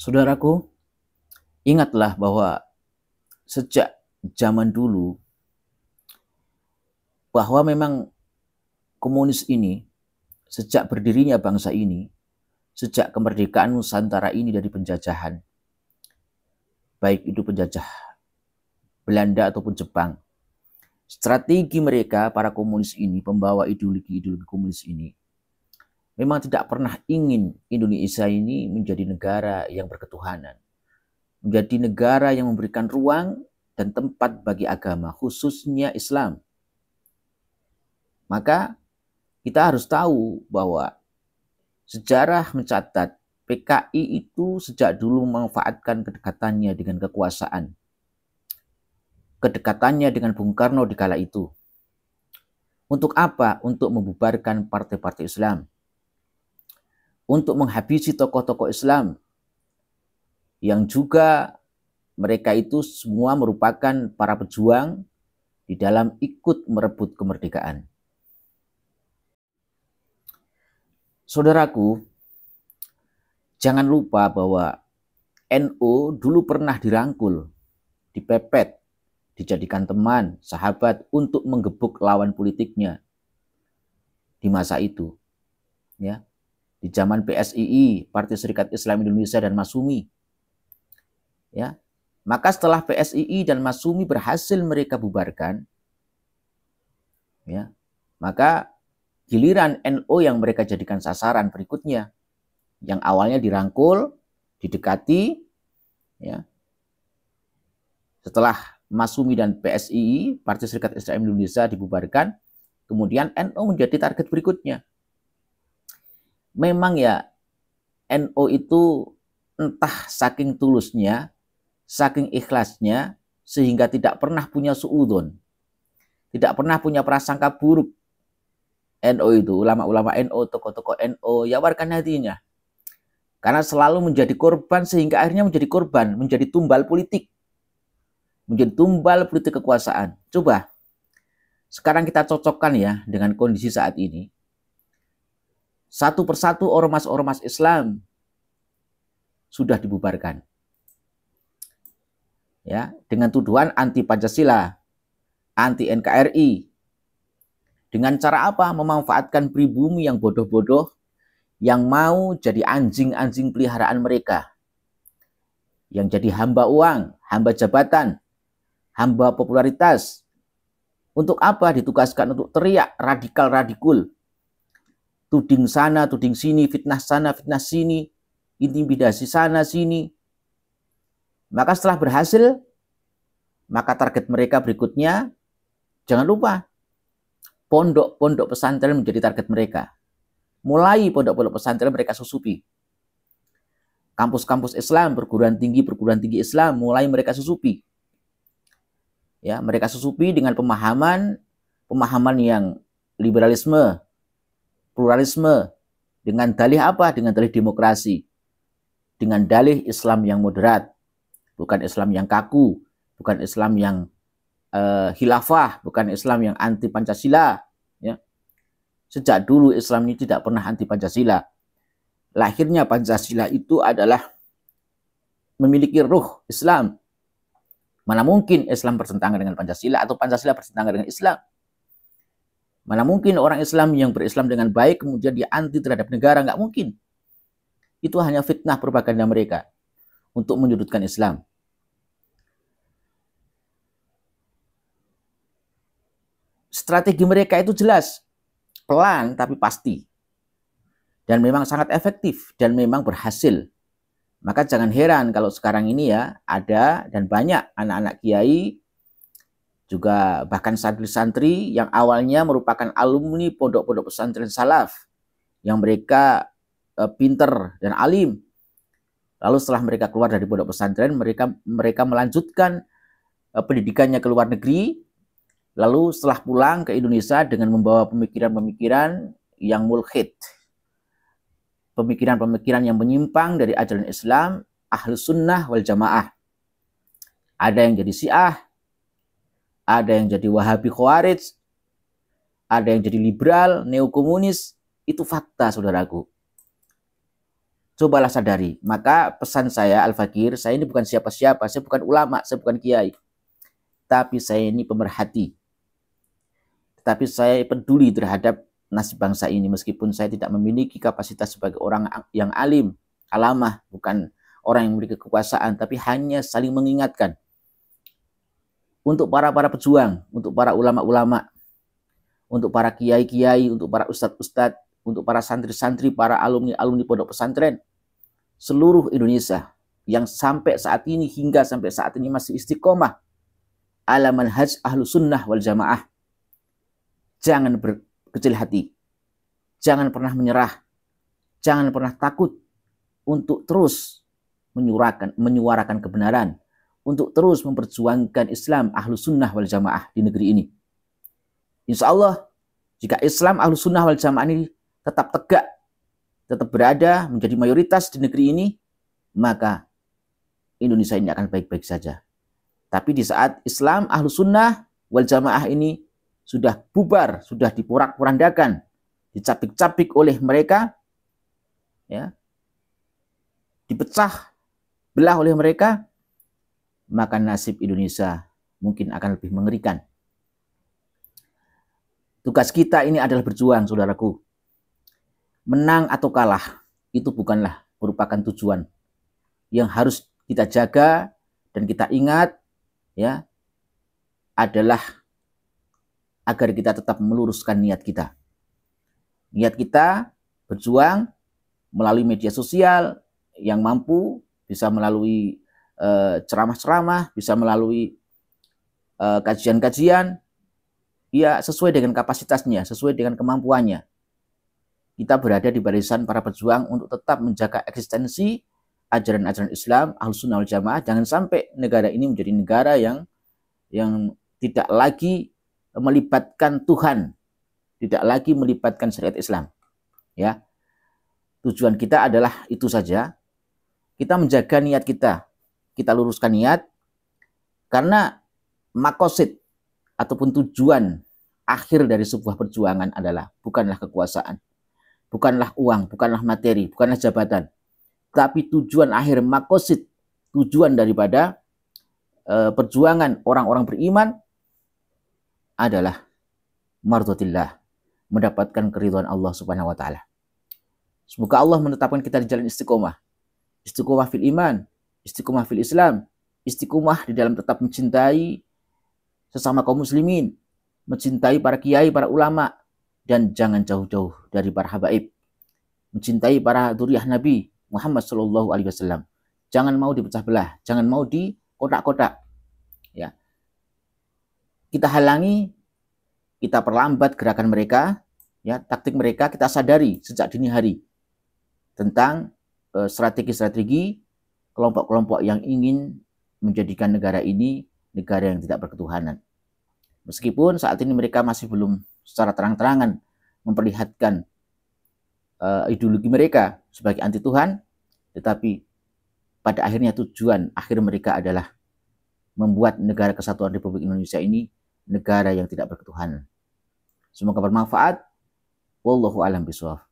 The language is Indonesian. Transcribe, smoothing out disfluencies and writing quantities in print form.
Saudaraku, ingatlah bahwa sejak zaman dulu bahwa memang komunis ini, sejak berdirinya bangsa ini, sejak kemerdekaan Nusantara ini dari penjajahan, baik itu penjajah Belanda ataupun Jepang, strategi mereka, para komunis ini, pembawa ideologi komunis ini, memang tidak pernah ingin Indonesia ini menjadi negara yang berketuhanan, menjadi negara yang memberikan ruang dan tempat bagi agama, khususnya Islam. Maka kita harus tahu bahwa sejarah mencatat PKI itu sejak dulu memanfaatkan kedekatannya dengan kekuasaan, kedekatannya dengan Bung Karno di kala itu. Untuk apa? Untuk membubarkan partai-partai Islam, untuk menghabisi tokoh-tokoh Islam yang juga mereka itu semua merupakan para pejuang di dalam ikut merebut kemerdekaan. Saudaraku, jangan lupa bahwa NU dulu pernah dirangkul, dipepet, dijadikan teman, sahabat untuk menggebuk lawan politiknya di masa itu. Ya, di zaman PSII, Partai Serikat Islam Indonesia, dan Masyumi. Ya, maka setelah PSII dan Masyumi berhasil mereka bubarkan, ya, maka giliran NU yang mereka jadikan sasaran berikutnya, yang awalnya dirangkul, didekati, ya. Setelah Masyumi dan PSII, Partai Serikat Islam Indonesia, dibubarkan, kemudian NU menjadi target berikutnya. Memang ya, NU itu entah saking tulusnya, saking ikhlasnya, sehingga tidak pernah punya suudzon, tidak pernah punya prasangka buruk. NU itu, ulama-ulama NU, tokoh-tokoh NU, ya warga hatinya. Karena selalu menjadi korban, sehingga akhirnya menjadi korban, menjadi tumbal politik. Menjadi tumbal politik kekuasaan. Coba, sekarang kita cocokkan ya dengan kondisi saat ini. Satu persatu ormas-ormas Islam sudah dibubarkan. Ya, dengan tuduhan anti Pancasila, anti NKRI. Dengan cara apa? Memanfaatkan pribumi yang bodoh-bodoh, yang mau jadi anjing-anjing peliharaan mereka, yang jadi hamba uang, hamba jabatan, hamba popularitas. Untuk apa? Ditugaskan untuk teriak radikal-radikul, tuding sana, tuding sini, fitnah sana, fitnah sini, intimidasi sana, sini. Maka setelah berhasil, maka target mereka berikutnya, jangan lupa, pondok-pondok pesantren menjadi target mereka. Mulai pondok-pondok pesantren mereka susupi. Kampus-kampus Islam, perguruan tinggi Islam, mulai mereka susupi. Ya, mereka susupi dengan pemahaman yang liberalisme, pluralisme, dengan dalih apa? Dengan dalih demokrasi, dengan dalih Islam yang moderat, bukan Islam yang kaku, bukan Islam yang khilafah, bukan Islam yang anti Pancasila. Ya. Sejak dulu Islam ini tidak pernah anti Pancasila. Lahirnya Pancasila itu adalah memiliki ruh Islam. Mana mungkin Islam bertentangan dengan Pancasila atau Pancasila bertentangan dengan Islam? Mana mungkin orang Islam yang berislam dengan baik kemudian dia anti terhadap negara? Nggak mungkin. Itu hanya fitnah propaganda mereka untuk menyudutkan Islam. Strategi mereka itu jelas, pelan tapi pasti, dan memang sangat efektif, dan memang berhasil. Maka jangan heran kalau sekarang ini ya ada dan banyak anak-anak kiai, juga bahkan santri-santri yang awalnya merupakan alumni pondok-pondok pesantren salaf, yang mereka pinter dan alim. Lalu setelah mereka keluar dari pondok pesantren, mereka melanjutkan pendidikannya ke luar negeri. Lalu setelah pulang ke Indonesia dengan membawa pemikiran-pemikiran yang mulhid, pemikiran-pemikiran yang menyimpang dari ajaran Islam, Ahlus Sunnah wal Jamaah. Ada yang jadi Syiah, ada yang jadi Wahabi Khawarij, ada yang jadi liberal, neokomunis. Itu fakta, saudaraku. Cobalah sadari. Maka pesan saya, Al-Fakir, saya ini bukan siapa-siapa, saya bukan ulama, saya bukan kiai. Tapi saya ini pemerhati. Tapi saya peduli terhadap nasib bangsa ini, meskipun saya tidak memiliki kapasitas sebagai orang yang alim, alamah, bukan orang yang memiliki kekuasaan, tapi hanya saling mengingatkan. Untuk para pejuang, untuk para ulama-ulama, untuk para kiai-kiai, untuk para ustadz-ustadz, untuk para santri-santri, para alumni-alumni pondok pesantren, seluruh Indonesia yang sampai saat ini, hingga sampai saat ini masih istiqomah ala manhaj ahlu sunnah wal jamaah. Jangan berkecil hati, jangan pernah menyerah, jangan pernah takut untuk terus menyuarakan kebenaran, untuk terus memperjuangkan Islam ahlu sunnah wal jamaah di negeri ini. Insya Allah, jika Islam ahlu sunnah wal jamaah ini tetap tegak, tetap berada menjadi mayoritas di negeri ini, maka Indonesia ini akan baik-baik saja. Tapi di saat Islam ahlu sunnah wal jamaah ini sudah bubar, sudah diporak-porandakan, dicapik-capik oleh mereka, ya, dipecah belah oleh mereka, maka nasib Indonesia mungkin akan lebih mengerikan. Tugas kita ini adalah berjuang, saudaraku. Menang atau kalah itu bukanlah merupakan tujuan. Yang harus kita jaga dan kita ingat, ya, adalah agar kita tetap meluruskan niat kita. Niat kita berjuang melalui media sosial yang mampu, bisa melalui ceramah-ceramah, bisa melalui kajian-kajian, ya sesuai dengan kapasitasnya, sesuai dengan kemampuannya. Kita berada di barisan para pejuang untuk tetap menjaga eksistensi ajaran-ajaran Islam, Ahlus Sunnah wal Jamaah. Jangan sampai negara ini menjadi negara yang tidak lagi melibatkan Tuhan, tidak lagi melibatkan syariat Islam. Ya, tujuan kita adalah itu saja. Kita menjaga niat kita, kita luruskan niat, karena makosid ataupun tujuan akhir dari sebuah perjuangan adalah bukanlah kekuasaan, bukanlah uang, bukanlah materi, bukanlah jabatan, tapi tujuan akhir, makosid, tujuan daripada perjuangan orang-orang beriman adalah mardhatillah, mendapatkan keridhaan Allah Subhanahu wa taala. Semoga Allah menetapkan kita di jalan istiqomah. Istiqomah fil iman, istiqomah fil Islam, istiqomah di dalam tetap mencintai sesama kaum muslimin, mencintai para kiai, para ulama, dan jangan jauh-jauh dari para habaib. Mencintai para dzurriyyah Nabi Muhammad sallallahu alaihi wasallam. Jangan mau dipecah belah, jangan mau di kotak-kotak. Ya. Kita halangi, kita perlambat gerakan mereka, ya, taktik mereka, kita sadari sejak dini hari tentang strategi-strategi kelompok-kelompok yang ingin menjadikan negara ini negara yang tidak berketuhanan. Meskipun saat ini mereka masih belum secara terang-terangan memperlihatkan ideologi mereka sebagai anti Tuhan, tetapi pada akhirnya tujuan akhir mereka adalah membuat negara kesatuan Republik Indonesia ini negara yang tidak berketuhanan. Semoga bermanfaat. Wallahu a'lam bishawab.